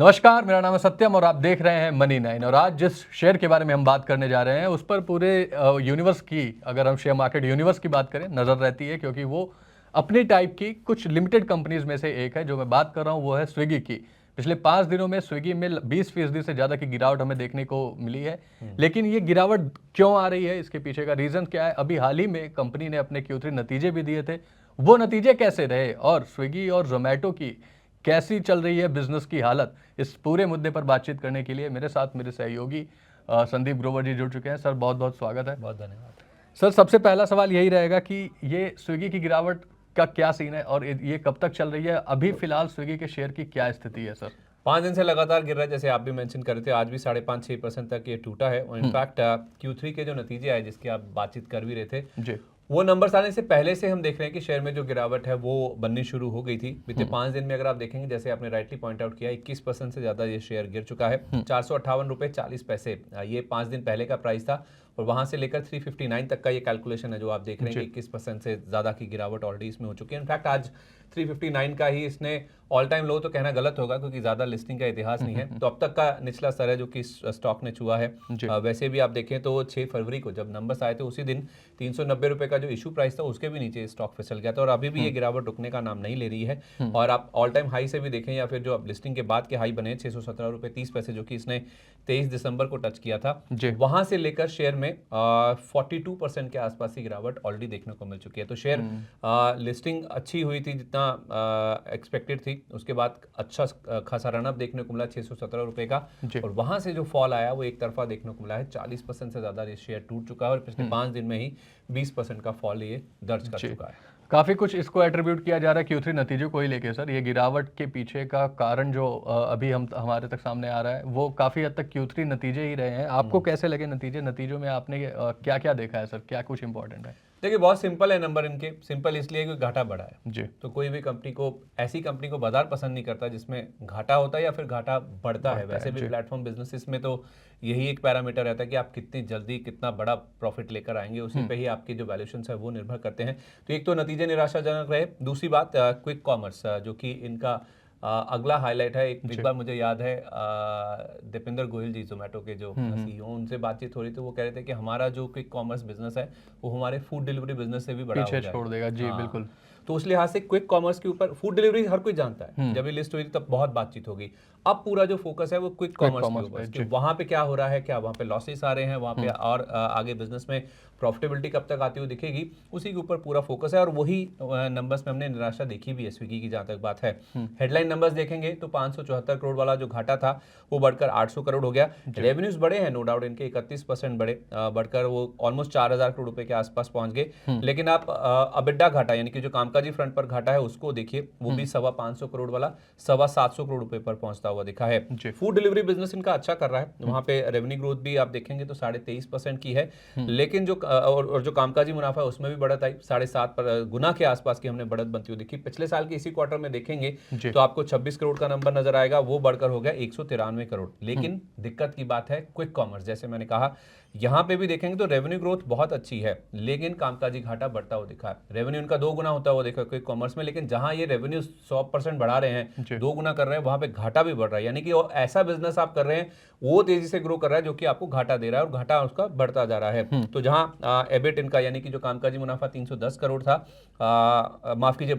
नमस्कार, मेरा नाम है सत्यम और आप देख रहे हैं मनी 9। और आज जिस शेयर के बारे में हम बात करने जा रहे हैं उस पर पूरे यूनिवर्स की, अगर हम शेयर मार्केट यूनिवर्स की बात करें, नज़र रहती है, क्योंकि वो अपनी टाइप की कुछ लिमिटेड कंपनीज में से एक है। जो मैं बात कर रहा हूँ वो है स्विगी की। पिछले 5 दिनों में स्विगी में 20% से ज़्यादा की गिरावट हमें देखने को मिली है। लेकिन ये गिरावट क्यों आ रही है, इसके पीछे का रीज़न क्या है? अभी हाल ही में कंपनी ने अपने Q3 नतीजे भी दिए थे। वो नतीजे कैसे रहे और स्विगी और जोमेटो की कैसी चल रही है बिजनेस की हालत, इस पूरे मुद्दे पर बातचीत करने के लिए मेरे साथ मेरे सहयोगी संदीप ग्रोवर जी जुड़ चुके हैं। सर, बहुत बहुत स्वागत है। बहुत धन्यवाद। सर, सबसे पहला सवाल यही रहेगा कि ये स्विगी की गिरावट का क्या सीन है और ये कब तक चल रही है? अभी फिलहाल स्विगी के शेयर की क्या स्थिति है सर? 5 दिन से लगातार गिर रहा है, जैसे आप भी मेंशन कर रहे थे। आज भी 5.5-6% तक ये टूटा है। और इनफैक्ट Q3 के जो नतीजे आए जिसकी आप बातचीत कर भी रहे थे, जी, वो नंबर्स आने से पहले से हम देख रहे हैं कि शेयर में जो गिरावट है वो बननी शुरू हो गई थी। बीते 5 दिन में अगर आप देखेंगे, जैसे आपने राइटली पॉइंट आउट किया, 21% से ज़्यादा ये शेयर गिर चुका है। 458.40 रुपये ये 5 दिन पहले का प्राइस था। और वहाँ से लेकर 359 तक का ये कैलकुलेशन है जो आप देख रहे हैं कि 21% से ज़्यादा की गिरावट ऑलरेडी इसमें हो चुकी है। इनफैक्ट आज 359 का ही इसने ऑल टाइम लो तो कहना गलत होगा, क्योंकि ज़्यादा लिस्टिंग का इतिहास नहीं है। तो अब तक का निचला स्तर है जो कि स्टॉक ने छुआ है। वैसे भी आप देखें तो 6 फरवरी को जब नंबर्स आए थे, उसी दिन 390 रुपये का जो इशू प्राइस था उसके भी नीचे स्टॉक फिसल गया था। और अभी भी ये गिरावट रुकने का नाम नहीं ले रही है। और आप ऑल टाइम हाई से भी देखें या फिर जो अब लिस्टिंग के बाद के हाई बने 617.30 रुपये, जो कि इसने 23 दिसंबर को टच किया था, वहां से लेकर शेयर में 42% के आसपास की गिरावट ऑलरेडी देखने को मिल चुकी है। तो शेयर लिस्टिंग अच्छी हुई थी जितना एक्सपेक्टेड थी, उसके बाद अच्छा खासा रनअप देखने को मिला 617 रुपये का। और वहां से जो फॉल आया वो एक तरफा देखने को मिला है। 40% से ज़्यादा ये शेयर टूट चुका है और पिछले 5 दिन में ही 20% का फॉल ये दर्ज कर चुका है। काफ़ी कुछ इसको एट्रीब्यूट किया जा रहा है Q3 नतीजों को ही लेके। सर, ये गिरावट के पीछे का कारण जो अभी हमारे तक सामने आ रहा है वो काफ़ी हद तक Q3 नतीजे ही रहे हैं। आपको कैसे लगे नतीजों में आपने क्या क्या देखा है सर? क्या कुछ इंपॉर्टेंट है? देखिए, बहुत सिंपल है नंबर इनके। सिंपल इसलिए कि घाटा बढ़ा है जी, तो कोई भी कंपनी को, ऐसी कंपनी को बाजार पसंद नहीं करता जिसमें घाटा होता है या फिर घाटा बढ़ता है। वैसे भी प्लेटफॉर्म बिजनेसेस में तो यही एक पैरामीटर रहता है कि आप कितनी जल्दी कितना बड़ा प्रॉफिट लेकर आएंगे, उसी पे ही आपकी जो वैल्यूएशंस है वो निर्भर करते हैं। तो एक तो नतीजे निराशाजनक रहे। दूसरी बात, क्विक कॉमर्स जो कि इनका अगला हाईलाइट है। एक बार मुझे याद है दीपेंद्र गोयल जी, जोमेटो के जो CEO, उनसे बातचीत हो रही थी। वो कह रहे थे कि हमारा जो क्विक कॉमर्स बिजनेस है वो हमारे फूड डिलीवरी बिजनेस से भी बड़ा हो पीछे जाएगा, छोड़ देगा। जी, बिल्कुल। तो उस लिहाज से क्विक कॉमर्स के ऊपर, फूड डिलीवरी हर कोई जानता है, जब ये लिस्ट हुई तब बहुत बातचीत होगी। अब पूरा जो फोकस है वो क्विक कॉमर्स के ऊपर, कि वहां पे क्या हो रहा है, क्या वहां पे लॉसेस आ रहे हैं, वहां पे और आगे बिजनेस में प्रॉफिटेबिलिटी कब तक आती हुई दिखेगी, उसी के ऊपर पूरा फोकस है। और वही नंबर्स में हमने निराशा देखी भी है स्विगी की, जहां तक बात है। हेडलाइन नंबर्स देखेंगे तो 574 करोड़ वाला जो घाटा था वो बढ़कर 800 करोड़ हो गया। रेवेन्यूज बढ़े हैं, नो डाउट, इनके 31% बढ़े, बढ़कर वो ऑलमोस्ट 4000 करोड़ रुपए के आसपास पहुंच गए। लेकिन आप अबिड्डा घाटा, यानी कि जो कामकाजी फ्रंट पर घाटा है, उसको देखिए, वो भी 525 करोड़ वाला 725 करोड़ रुपए पर पहुंचता हुआ दिखा है। फूड डिलीवरी बिजनेस इनका अच्छा कर रहा है, वहां पे रेवेन्यू ग्रोथ भी आप देखेंगे तो 23.5% की है। लेकिन जो और जो कामकाजी मुनाफा है उसमें भी बढ़त आई, 7.5 गुना के आसपास की हमने बढ़त बनती हुई दिखी। पिछले साल के इसी क्वार्टर में देखेंगे तो आपको 26 करोड़ का नंबर नजर आएगा, वो बढ़कर हो गया 193 करोड़। लेकिन दिक्कत की बात है क्विक कॉमर्स, जैसे मैंने कहा, यहां पे भी देखेंगे तो रेवेन्यू ग्रोथ बहुत अच्छी है, लेकिन कामकाजी घाटा बढ़ता हुआ दिखा है। रेवेन्यू इनका 2 गुना होता हुआ देखा क्विक कॉमर्स में, लेकिन जहां ये रेवेन्यू 100% बढ़ा रहे हैं, 2 गुना कर रहे हैं, वहां पे घाटा भी बढ़ रहा है। यानी कि ऐसा बिजनेस आप कर रहे हैं वो तेजी से ग्रो कर रहा है जो कि आपको घाटा दे रहा है, और घाटा उसका बढ़ता जा रहा है। तो जहां एबिट इनका, यानी कि जो कामकाजी मुनाफा 310 करोड़ था, माफ कीजिए,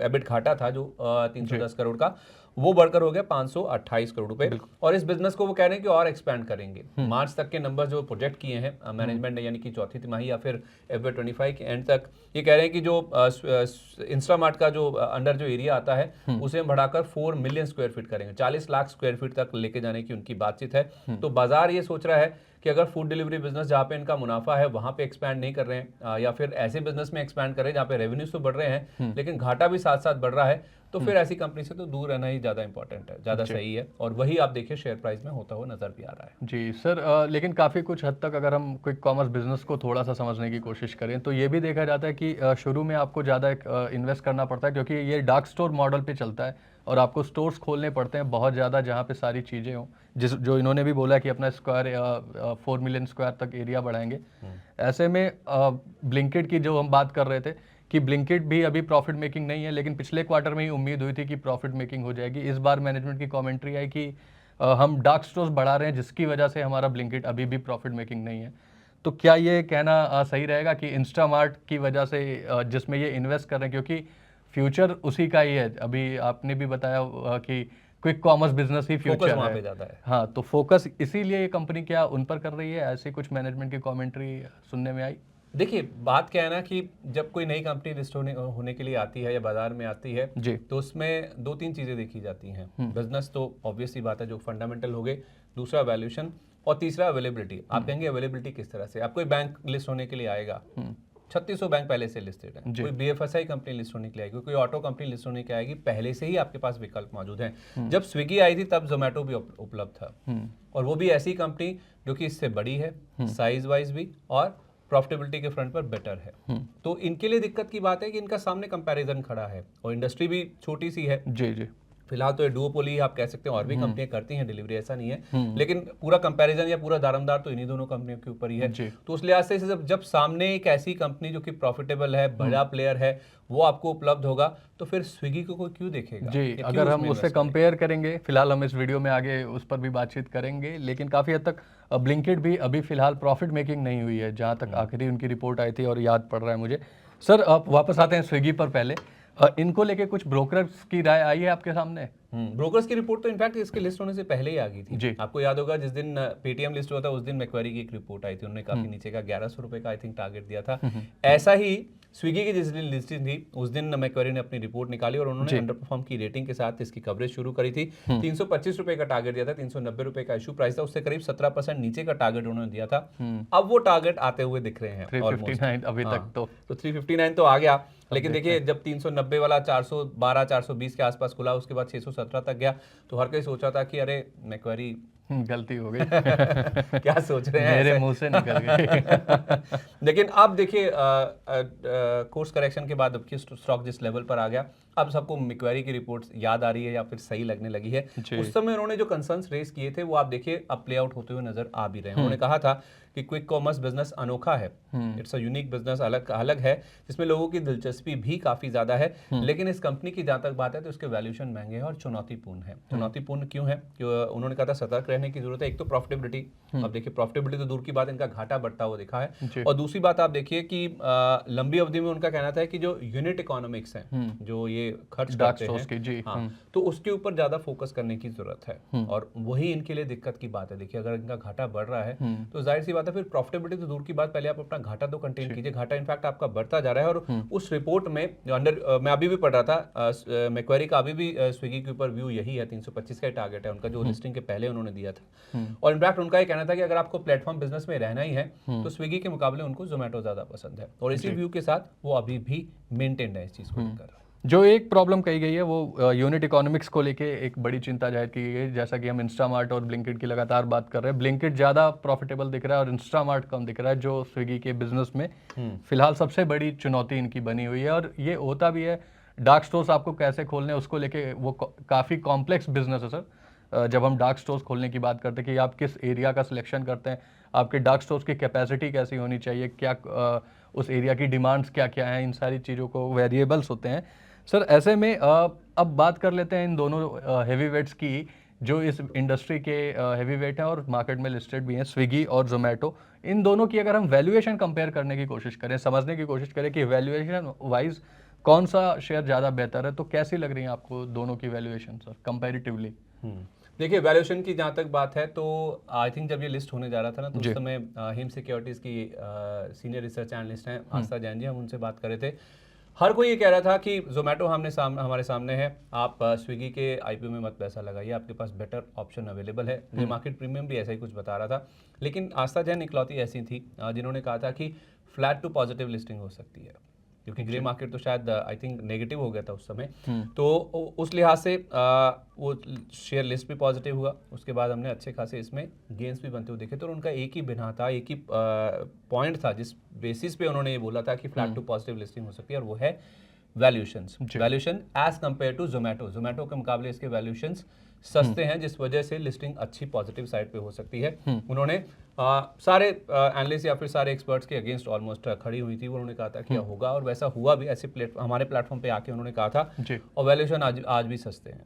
एबिट घाटा था जो 310 करोड़ का, वो बढ़कर हो गया 528 करोड़ रुपए। और इस बिजनेस को वो कह रहे हैं कि और एक्सपैंड करेंगे। मार्च तक के नंबर जो प्रोजेक्ट किए हैं मैनेजमेंट ने, यानी कि चौथी तिमाही या फिर FY25 के एंड तक, ये कह रहे हैं कि जो इंस्टामार्ट का जो अंडर जो एरिया आता है उसे बढ़ाकर 4 मिलियन स्क्वायर फीट करेंगे, 40 लाख स्क्वायर फीट तक लेके जाने की उनकी बातचीत है। तो बाजार ये सोच रहा है कि अगर फूड डिलीवरी बिजनेस जहाँ पे इनका मुनाफा है वहां पे एक्सपैंड नहीं कर रहे हैं, या फिर ऐसे बिजनेस में एक्सपैंड कर रहे हैं जहाँ पे रेवेन्यूज तो बढ़ रहे हैं लेकिन घाटा भी साथ साथ बढ़ रहा है, तो फिर ऐसी कंपनी से तो दूर रहना ही ज़्यादा इंपॉर्टेंट है, ज़्यादा सही है। और वही आप देखिए शेयर प्राइस में होता हुआ नजर भी आ रहा है। जी सर, लेकिन काफ़ी कुछ हद तक अगर हम क्विक कॉमर्स बिजनेस को थोड़ा सा समझने की कोशिश करें तो ये भी देखा जाता है कि शुरू में आपको ज़्यादा इन्वेस्ट करना पड़ता है, क्योंकि ये डार्क स्टोर मॉडल पे चलता है और आपको स्टोर्स खोलने पड़ते हैं बहुत ज़्यादा, जहाँ पे सारी चीज़ें हों। जो इन्होंने भी बोला कि अपना 4 मिलियन स्क्वायर तक एरिया बढ़ाएंगे। ऐसे में ब्लिंकिट की जो हम बात कर रहे थे कि ब्लिंकिट भी अभी प्रॉफिट मेकिंग नहीं है, लेकिन पिछले क्वार्टर में ही उम्मीद हुई थी कि प्रॉफिट मेकिंग हो जाएगी। इस बार मैनेजमेंट की कमेंट्री आई कि हम डार्क स्टोर्स बढ़ा रहे हैं, जिसकी वजह से हमारा ब्लिंकिट अभी भी प्रॉफिट मेकिंग नहीं है। तो क्या ये कहना सही रहेगा कि इंस्टामार्ट की वजह से जिसमें ये इन्वेस्ट कर रहे हैं, क्योंकि फ्यूचर उसी का ही है, अभी आपने भी बताया कि क्विक कॉमर्स बिजनेस ही फ्यूचर वहाँ है। पे ज्यादा है। हाँ, तो फोकस इसीलिए ये कंपनी क्या उन पर कर रही है? ऐसी कुछ मैनेजमेंट की कमेंट्री सुनने में आई। देखिए, बात क्या है ना कि जब कोई नई कंपनी लिस्ट होने के लिए आती है या बाजार में आती है जी। तो उसमें 2-3 चीजें देखी जाती हैं। बिजनेस तो ऑब्वियस ही बात है, जो फंडामेंटल हो गए, दूसरा वैल्यूएशन, और तीसरा अवेलेबिलिटी। आप कहेंगे अवेलेबिलिटी किस तरह से? आप कोई बैंक लिस्ट होने के लिए आएगा, 3600 बैंक पहले से लिस्टेड है। कोई बीएफएसआई कंपनी लिस्ट होने के लिए आएगी, कोई ऑटो कंपनी लिस्ट होने के आएगी, पहले से ही आपके पास विकल्प मौजूद हैं। जब स्विगी आई थी तब जोमेटो भी उपलब्ध था, और वो भी ऐसी कंपनी जो कि इससे बड़ी है, साइज वाइज भी और प्रॉफिटेबिलिटी के फ्रंट पर बेटर है। तो इनके लिए दिक्कत की बात है कि इनका सामने कंपैरिजन खड़ा है, और इंडस्ट्री भी छोटी सी है। जी जी। फिलहाल तो ये डुओपोली आप कह सकते हैं, और भी कंपनियां करती हैं डिलीवरी, ऐसा नहीं है, लेकिन पूरा कंपैरिजन या पूरा दारोमदार तो इन्हीं दोनों कंपनियों के ऊपर ही है। तो उस लिहाज से जब सामने एक ऐसी कंपनी जो कि प्रॉफिटेबल है, बड़ा प्लेयर है, वो आपको उपलब्ध होगा, तो फिर स्विगी को कोई क्यों देखेगा? जी, अगर हम उससे कंपेयर करेंगे, फिलहाल हम इस वीडियो में आगे उस पर भी बातचीत करेंगे, लेकिन काफ़ी हद तक ब्लिंकिट भी अभी फिलहाल प्रॉफिट मेकिंग नहीं हुई है, जहाँ तक आखिरी उनकी रिपोर्ट आई थी और याद पड़ रहा है मुझे। सर, आप वापस आते हैं स्विगी पर। पहले इनको लेके कुछ ब्रोकर्स की राय आई है आपके सामने? ब्रोकर्स की रिपोर्ट तो इनफैक्ट इसके लिस्ट होने से पहले ही आ गई थी। जी। आपको याद होगा जिस दिन पेटीएम लिस्ट हुआ था उस दिन मैक्वेरी की एक रिपोर्ट आई थी, उन्होंने काफी नीचे का 1100 रुपए का आई थिंक टारगेट दिया था। ऐसा ही स्विगी की जिस दिन लिस्टिंग थी उस दिन मैक्वेरी ने अपनी रिपोर्ट निकाली और उन्होंने अंडर परफॉर्म की रेटिंग के साथ इसकी कवरेज शुरू करी थी। 325 रुपए का टारगेट दिया था, 390 रुपए का इशू प्राइस था, उससे करीब 17% नीचे का टारगेट उन्होंने दिया था। अब वो टारगेट आते हुए दिख रहे हैं, 359 अभी तक तो 359 तो आ गया, लेकिन देखिए जब 390 वाला 412 420 के आसपास खुला, उसके बाद 617 तक गया, तो हर कोई सोचा था कि अरे मैक्वेरी गलती हो गई। क्या सोच रहे हैं, मेरे मुंह से निकल गई। लेकिन अब देखिए कोर्स करेक्शन के बाद अब की स्टॉक जिस लेवल पर आ गया, अब सबको मैक्वेरी की रिपोर्ट्स याद आ रही है या फिर सही लगने लगी है। उस समय उन्होंने जो कंसर्न्स रेस किए थे वो आप देखिए अब प्ले आउट होते हुए नजर आ भी रहे हैं। उन्होंने कहा था कि क्विक कॉमर्स बिजनेस अनोखा है, इट्स अ यूनिक बिजनेस, अलग है, जिसमें लोगों की दिलचस्पी भी काफी ज्यादा है, लेकिन इस कंपनी की जहां तक बात है तो उसके वैल्यूएशन महंगे हैं और चुनौतीपूर्ण है। चुनौतीपूर्ण क्यों है? उन्होंने कहा था सतर्क रहने की जरूरत है। एक तो प्रॉफिटेबिलिटी, अब देखिए प्रॉफिटेबिलिटी तो दूर की बात, इनका घाटा बढ़ता हुआ दिखा है, और दूसरी बात आप देखिए कि लंबी अवधि में उनका कहना था कि जो यूनिट इकोनॉमिक्स है, जो ये खर्च करते हैं, हाँ, तो उसके ऊपर ज्यादा फोकस करने की जरूरत है, और वही इनके लिए दिक्कत की बात है। देखिए अगर इनका घाटा बढ़ रहा है तो जाहिर सी बात है फिर प्रॉफिटेबिलिटी तो दूर की बात, पहले आप अपना घाटा तो कंटेन कीजिए। घाटा इनफैक्ट आपका बढ़ता जा रहा है, और उस रिपोर्ट में मैं अभी भी पढ़ रहा था, मैक्वेरी का अभी भी स्विगी के ऊपर व्यू यही है, 325 का टारगेट है उनका, जो लिस्टिंग के पहले उन्होंने दिया था। और इनफैक्ट उनका ये कहना था कि अगर आपको प्लेटफॉर्म बिजनेस में रहना ही है तो स्विगी के मुकाबले उनको जोमेटो ज्यादा पसंद है, और इसी व्यू के साथ वो अभी भी मेंटेन्ड है इस चीज को लेकर। जो एक प्रॉब्लम कही गई है वो यूनिट इकोनॉमिक्स को लेके एक बड़ी चिंता जाहिर की गई है। जैसा कि हम इंस्टामार्ट और ब्लिंकिट की लगातार बात कर रहे हैं, ब्लिंकिट ज़्यादा प्रॉफिटेबल दिख रहा है और इंस्टामार्ट कम दिख रहा है, जो स्विगी के बिजनेस में फिलहाल सबसे बड़ी चुनौती इनकी बनी हुई है। और ये होता भी है, डार्क स्टोर्स आपको कैसे खोलने उसको लेके वो काफ़ी कॉम्प्लेक्स बिजनेस है सर। जब हम डार्क स्टोर्स खोलने की बात करते हैं कि आप किस एरिया का सिलेक्शन करते हैं, आपके डार्क स्टोर्स की कैपेसिटी कैसी होनी चाहिए, क्या उस एरिया की डिमांड्स क्या क्या हैं, इन सारी चीज़ों को वेरिएबल्स होते हैं सर। ऐसे में अब बात कर लेते हैं इन दोनों हैवी वेट्स की, जो इस इंडस्ट्री के हैवी वेट हैं और मार्केट में लिस्टेड भी हैं, स्विगी और जोमेटो। इन दोनों की अगर हम वैल्यूएशन कंपेयर करने की कोशिश करें, समझने की कोशिश करें कि वैल्यूएशन वाइज कौन सा शेयर ज़्यादा बेहतर है, तो कैसी लग रही है आपको दोनों की वैल्यूएशन सर कंपैरेटिवली? देखिए वैल्यूएशन की जहाँ तक बात है तो आई थिंक जब ये लिस्ट होने जा रहा था ना, तो उस समय हिम सिक्योरिटीज़ की सीनियर रिसर्च एनालिस्ट हैं आस्था जैन जी, हम उनसे बात कर रहे थे। हर कोई ये कह रहा था कि जोमेटो हमारे सामने है, आप स्विगी के आईपीओ में मत पैसा लगाइए, आपके पास बेटर ऑप्शन अवेलेबल है। ग्रे मार्केट प्रीमियम भी ऐसा ही कुछ बता रहा था, लेकिन आस्था जैन इकलौती ऐसी थी जिन्होंने कहा था कि फ्लैट टू पॉजिटिव लिस्टिंग हो सकती है, क्योंकि ग्रे मार्केट तो शायद आई थिंक नेगेटिव हो गया था उस समय। तो उस लिहाज से वो शेयर लिस्ट भी पॉजिटिव हुआ, उसके बाद हमने अच्छे खासे इसमें गेंस भी बनते हुए देखे। तो उनका एक ही बिना था, एक ही पॉइंट था जिस बेसिस पे उन्होंने ये बोला था कि फ्लैट टू पॉजिटिव लिस्टिंग हो सकती है, और वो है valuation as compare to Zomato के मुकाबले इसके वैल्यूएशंस सस्ते हैं, जिस वजह से लिस्टिंग अच्छी पॉजिटिव साइड पे हो सकती है। उन्होंने सारे एनालिस्ट या फिर सारे एक्सपर्ट्स के अगेंस्ट ऑलमोस्ट खड़ी हुई थी। उन्होंने कहा था कि होगा, और वैसा हुआ भी। ऐसे हमारे प्लेटफॉर्म पे आके उन्होंने कहा था, और वैल्यूएशन आज भी सस्ते हैं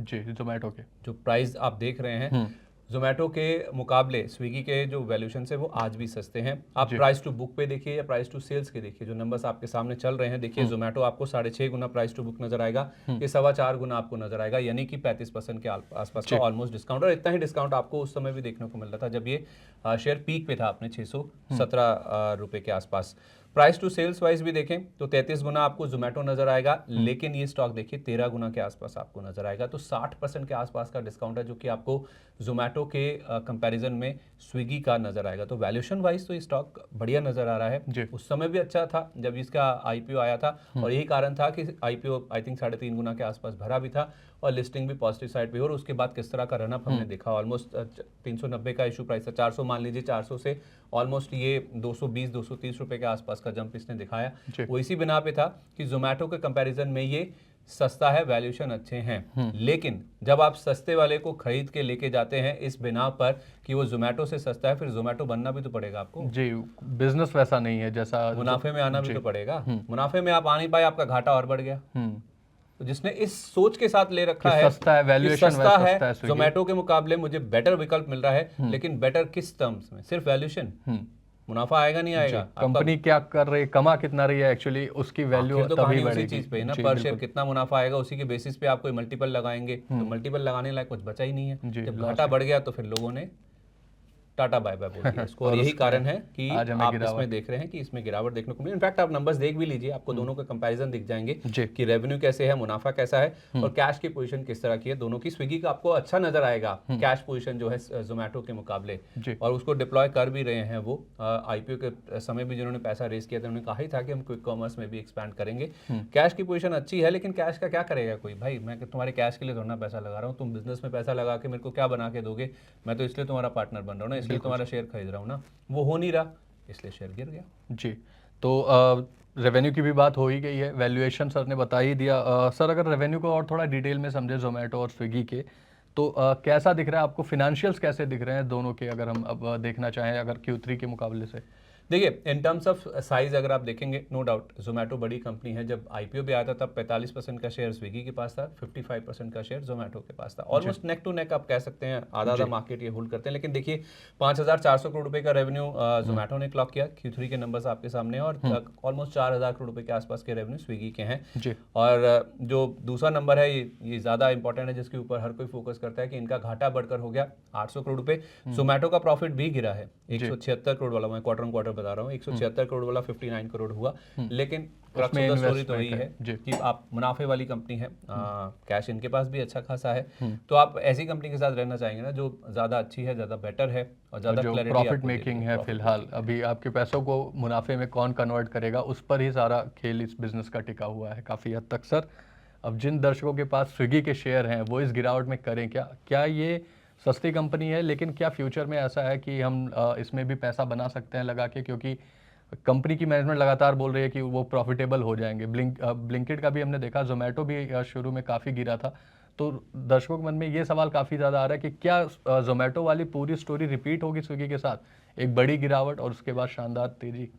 जी। जोमेटो के जो प्राइस आप देख रहे हैं, जोमेटो के मुकाबले स्विगी के जो वैल्यूएशन है वो आज भी सस्ते हैं। आप प्राइस टू बुक पे देखिए या प्राइस टू सेल्स के देखिए, जो नंबर्स आपके सामने चल रहे हैं, देखिए जोमेटो आपको 6.5 गुना प्राइस टू बुक नजर आएगा, ये 4.25 गुना आपको नजर आएगा, यानी कि 35% के आसपास का ऑलमोस्ट डिस्काउंट। और इतना ही डिस्काउंट आपको उस समय भी देखने को मिल रहा था जब ये शेयर पीक पे था अपने 617 रुपए के आसपास। प्राइस टू सेल्स वाइज भी देखें तो 33 गुना आपको जोमेटो नजर आएगा, लेकिन ये स्टॉक देखिए 13 गुना के आसपास आपको नजर आएगा। तो 60% के आसपास का डिस्काउंट है, जो कि आपको जोमेटो के कंपैरिजन में स्विगी का नजर आएगा। तो वैल्यूएशन वाइज तो ये स्टॉक बढ़िया नजर आ रहा है। उस समय भी अच्छा था जब इसका आईपीओ आया था, और यही कारण था कि आईपीओ आई थिंक 3.5 गुना के आसपास भरा भी था, और लिस्टिंग भी पॉजिटिव साइड पे। और उसके बाद किस तरह का रनअप हमने देखा, ऑलमोस्ट 390 का इशू प्राइस था, 400 मान लीजिए, 400 से ऑलमोस्ट ये 220-230 रुपए के आसपास का जंप इसने दिखाया। वो इसी बिना पे था कि जोमेटो के कंपैरिजन में ये सस्ता है, वैल्यूएशन अच्छे हैं। लेकिन जब आप सस्ते वाले को खरीद के लेके जाते हैं इस बिना पर कि वो जोमेटो से सस्ता है, फिर जोमेटो बनना भी तो पड़ेगा आपको जी। बिजनेस वैसा नहीं है जैसा मुनाफे में आना भी तो पड़ेगा। मुनाफे में आप आ नहीं पाए, आपका घाटा और बढ़ गया। तो जिसने इस सोच के साथ ले रखा है सस्ता है, वैल्यूएशन सस्ता है, जोमेटो के मुकाबले मुझे बेटर विकल्प मिल रहा है, लेकिन बेटर किस टर्म्स में? सिर्फ वैल्यूएशन, मुनाफा आएगा नहीं आएगा। कंपनी क्या कर रही है, कमा कितना रही है, एक्चुअली उसकी वैल्यू तो तभी उसी बढ़ेगी। चीज पे ना, पर शेयर कितना मुनाफा आएगा, उसी के बेसिस पे आप कोई मल्टीपल लगाएंगे, तो मल्टीपल लगाने लायक कुछ बचा ही नहीं है। जब घाटा बढ़ गया तो फिर लोगों ने टाटा बाय बाय बोल दिया इसको। और यही कारण है कि आप इसमें देख रहे हैं कि इसमें गिरावट देखने को मिली। इनफैक्ट आप नंबर्स देख भी लीजिए, आपको दोनों का कंपैरिजन दिख जाएंगे कि रेवेन्यू कैसे है, मुनाफा कैसा है, और कैश की पोजीशन किस तरह की है दोनों की। स्विगी का आपको अच्छा नजर आएगा कैश पोजीशन जो है जोमेटो के मुकाबले, और उसको डिप्लॉय कर भी रहे हैं वो। आईपीओ के समय भी जिन्होंने पैसा रेस किया था उन्होंने कहा ही था कि हम क्विक कॉमर्स में भी एक्सपैंड करेंगे। कैश की पोजीशन अच्छी है, लेकिन कैश का क्या करेगा कोई? भाई मैं तुम्हारे कैश के लिए थोड़ा पैसा लगा रहा हूँ, तुम बिजनेस में पैसा लगा के मेरे को क्या बना के दोगे? मैं तो इसलिए तुम्हारा पार्टनर बन रहा हूँ ना, इसलिए तुम्हारा शेयर खरीद रहा हूं ना, वो हो नहीं रहा, इसलिए शेयर गिर गया। जी। तो रेवेन्यू की भी बात हो ही गई है, वैल्यूएशन सर ने बता ही दिया। सर अगर रेवेन्यू को और थोड़ा डिटेल में समझे जोमेटो और स्विगी के, तो कैसा दिख रहा है आपको, फिनेंशियल्स कैसे दिख रहे हैं दोनों के, अगर हम अब देखना चाहें अगर Q3 के मुकाबले से? देखिए, इन टर्म्स ऑफ साइज अगर आप देखेंगे, नो डाउट जोमेटो बड़ी कंपनी है। जब आईपीओ पे आया था तब 45% का शेयर स्विगी के पास था, 55% का शेयर जोमेटो के पास था। ऑलमोस्ट नेक टू नेक आप कह सकते हैं, आधा मार्केट ये होल्ड करते हैं। लेकिन देखिए 5,400 करोड़ रुपए का रेवेन्यू जोमेटो ने क्लॉक किया। Q3 के नंबर्स आपके सामने हैं, और ऑलमोस्ट 4,000 करोड़ रुपए के आसपास के रेवेन्यू स्विगी के हैं। और जो दूसरा नंबर है ये ज्यादा इंपॉर्टेंट है, जिसके ऊपर हर कोई फोकस करता है कि इनका घाटा बढ़कर हो गया 800 करोड़ रुपए। जोमेटो का प्रॉफिट भी गिरा है, 176 करोड़ वाला, मैं क्वार्टर ऑन क्वार्टर बता रहा हूँ, 176 करोड़ वाला 59 करोड़ हुआ। लेकिन स्टोरी तो यही है कि आप मुनाफे वाली कंपनी है, कैश इनके पास भी अच्छा खासा है, तो आप ऐसी कंपनी के साथ रहना चाहेंगे ना जो ज्यादा अच्छी है, ज्यादा बेटर है, और ज्यादा क्लैरिटी प्रॉफिट मेकिंग है। फिलहाल अभी आपके पैसों को मुनाफे में कौन कन्वर्ट करेगा, उस पर ही सारा खेल इस बिजनेस का टिका हुआ है काफी हद तक। सर अब जिन दर्शकों के पास स्विगी के शेयर हैं वो इस गिरावट में करें क्या ये सस्ती कंपनी है, लेकिन क्या फ्यूचर में ऐसा है कि हम इसमें भी पैसा बना सकते हैं लगा के, क्योंकि कंपनी की मैनेजमेंट लगातार बोल रही है कि वो प्रॉफिटेबल हो जाएंगे। ब्लिंकिट का भी हमने देखा, जोमेटो भी शुरू में काफ़ी गिरा था। तो दर्शकों के मन में ये सवाल काफ़ी ज़्यादा आ रहा है कि क्या जोमेटो वाली पूरी स्टोरी रिपीट होगी स्विगी के साथ, एक बड़ी गिरावट और उसके बाद शानदार तेजी?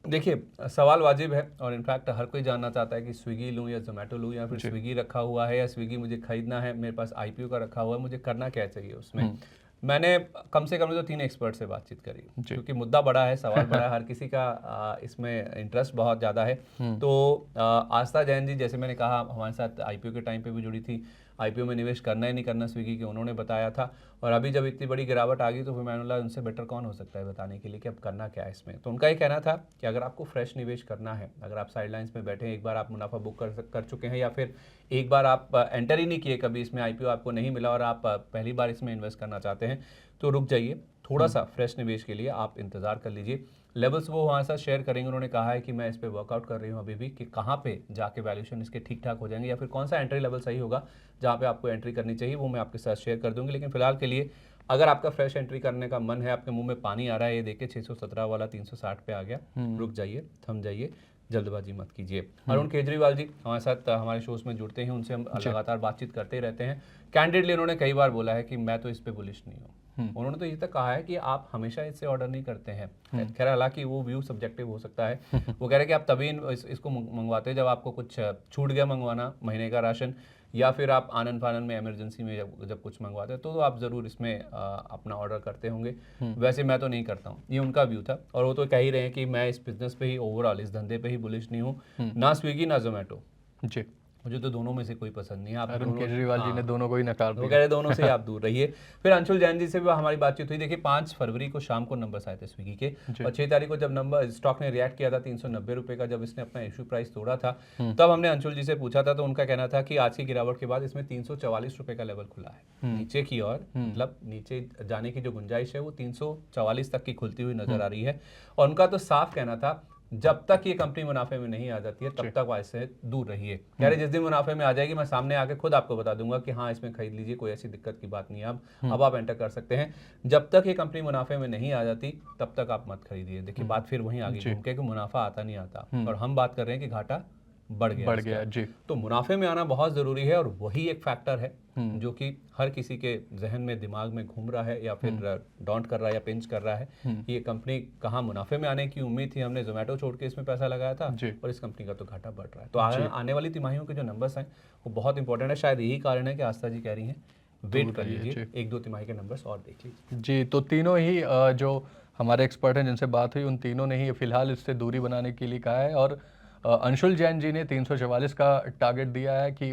देखिए, सवाल वाजिब है, और इनफैक्ट हर कोई जानना चाहता है कि स्विगी लूँ या जोमेटो लूँ, या फिर स्विगी रखा हुआ है या स्विगी मुझे खरीदना है, मेरे पास आईपीओ का रखा हुआ है, मुझे करना क्या चाहिए उसमें। मैंने कम से कम तो 3 एक्सपर्ट से बातचीत करी, क्योंकि मुद्दा बड़ा है, सवाल बड़ा है, हर किसी का इसमें इंटरेस्ट बहुत ज़्यादा है। तो आस्था जैन जी, जैसे मैंने कहा, हमारे साथ आईपीओ के टाइम पे भी जुड़ी थी, आईपीओ में निवेश करना ही नहीं करना स्विगी के उन्होंने बताया था। और अभी जब इतनी बड़ी गिरावट आ गई तो फिर मैंने बोला उनसे बेटर कौन हो सकता है बताने के लिए कि अब करना क्या है इसमें। तो उनका ये कहना था कि अगर आपको फ्रेश निवेश करना है, अगर आप साइडलाइंस में बैठे हैं, एक बार आप मुनाफा बुक कर चुके हैं, या फिर एक बार आप एंटर ही नहीं किए कभी इसमें, आईपीओ आपको नहीं मिला और आप पहली बार इसमें इन्वेस्ट करना चाहते हैं, तो रुक जाइए, थोड़ा सा फ्रेश निवेश के लिए आप इंतजार कर लीजिए। लेवल्स वो हमारे साथ शेयर करेंगे। उन्होंने कहा है कि मैं इस पर वर्कआउट कर रही हूँ अभी भी, कि कहाँ पे जाके वैल्यूएशन इसके ठीक ठाक हो जाएंगे, या फिर कौन सा एंट्री लेवल सही होगा जहाँ पे आपको एंट्री करनी चाहिए, वो मैं आपके साथ शेयर कर दूंगी। लेकिन फिलहाल के लिए अगर आपका फ्रेश एंट्री करने का मन है, आपके मुंह में पानी आ रहा है, ये देखिए 617 वाला 360 पे आ गया, रुक जाइए, थम जाइए, जल्दबाजी मत कीजिए। अरुण केजरीवाल जी हमारे साथ हमारे शोज में जुड़ते हैं, उनसे हम लगातार बातचीत करते रहते हैं। कैंडिडेटली उन्होंने कई बार बोला है कि मैं तो इस पे बुलिश नहीं हूँ। उन्होंने तो ये तक कहा है कि आप हमेशा इससे ऑर्डर नहीं करते हैं। खैर हालांकि वो व्यू सब्जेक्टिव हो सकता है। वो कह रहे हैं कि आप तभी इसको मंगवाते हैं जब आपको कुछ छूट गया मंगवाना, महीने का राशन, या फिर आप आनंद फानंद में इमरजेंसी में जब कुछ मंगवाते हैं तो आप ज़रूर इसमें अपना ऑर्डर करते होंगे। वैसे मैं तो नहीं करता हूँ, ये उनका व्यू था। और वो तो कह ही रहे हैं कि मैं इस बिजनेस पे ही, ओवरऑल इस धंधे पे ही बुलिश नहीं हूँ, ना स्विगी ना जोमेटो। जी, मुझे तो दोनों में से कोई पसंद नहीं है। आप अरुण दोनों, केजरीवाल जी ने दोनों को ही नकार वो दिया। कह रहे दोनों से आप दूर रहिए। फिर अंशुल जैन जी से भी हमारी बातचीत हुई। देखिए 5 फरवरी को शाम को नंबर्स आए थे स्विगी के, और 6 तारीख को जब नंबर स्टॉक ने रिएक्ट किया था 390 रुपये का, जब इसने अपना इशू प्राइस तोड़ा था, तब हमने अंशुल जी से पूछा था, तो उनका कहना था कि आज की गिरावट के बाद इसमें 344 रुपये का लेवल खुला है नीचे की ओर, मतलब नीचे जाने की जो गुंजाइश है वो 344 तक की खुलती हुई नजर आ रही है। और उनका तो साफ कहना था जब तक ये कंपनी मुनाफे में नहीं आ जाती है तब तक वह इससे दूर रहिए। कह रहे जिस दिन मुनाफे में आ जाएगी मैं सामने आके खुद आपको बता दूंगा कि हाँ इसमें खरीद लीजिए, कोई ऐसी दिक्कत की बात नहीं है, अब आप एंटर कर सकते हैं। जब तक ये कंपनी मुनाफे में नहीं आ जाती तब तक आप मत खरीदिए। देखिए बात फिर वहीं आगे घूम के कि मुनाफा आता नहीं आता, और हम बात कर रहे हैं कि घाटा बढ़ गया जी। तो मुनाफे में आना बहुत ज़रूरी है, और वही एक फैक्टर है जो कि हर किसी के जहन में, दिमाग में घूम रहा है, या फिर डॉन्ट कर रहा है या पिंच कर रहा है कि ये कंपनी कहाँ मुनाफे में आने की उम्मीद थी, हमने जोमेटो छोड़ के इसमें पैसा लगाया था, और इस कंपनी का तो घाटा बढ़ रहा है। तो आने वाली तिमाहियों के जो नंबर्स हैं वो बहुत इंपॉर्टेंट है। शायद यही कारण है कि आस्था जी कह रही हैं वेट कर लीजिए, 1-2 तिमाही के नंबर्स और देख लीजिए। जी, तो तीनों ही जो हमारे एक्सपर्ट हैं जिनसे बात हुई, उन तीनों ने ही फिलहाल इससे दूरी बनाने के लिए कहा है। और अंशुल जैन जी ने 344 का टारगेट दिया है कि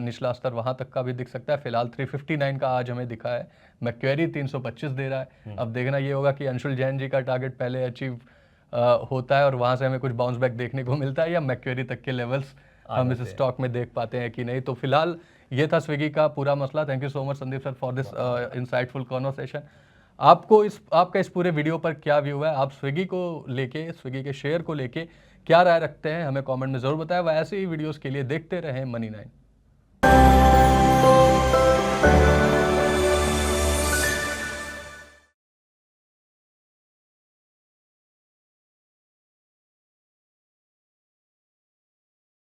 निचला स्तर वहां तक का भी दिख सकता है। फिलहाल 359 का आज हमें दिखा है। मैक्वेरी 325 दे रहा है। अब देखना ये होगा कि अंशुल जैन जी का टारगेट पहले अचीव होता है और वहां से हमें कुछ बाउंस बैक देखने को मिलता है, या मैक्वेरी तक के लेवल्स हम इस स्टॉक में देख पाते हैं कि नहीं। तो फिलहाल ये था स्विगी का पूरा मसला। Thank you so much Sandeep sir for this insightful conversation. आपका इस पूरे वीडियो पर क्या व्यू है? आप स्विगी को लेके, स्विगी के शेयर को लेके क्या राय रखते हैं? हमें कमेंट में जरूर बताएं। वह ऐसे ही वीडियोस के लिए देखते रहें मनी9।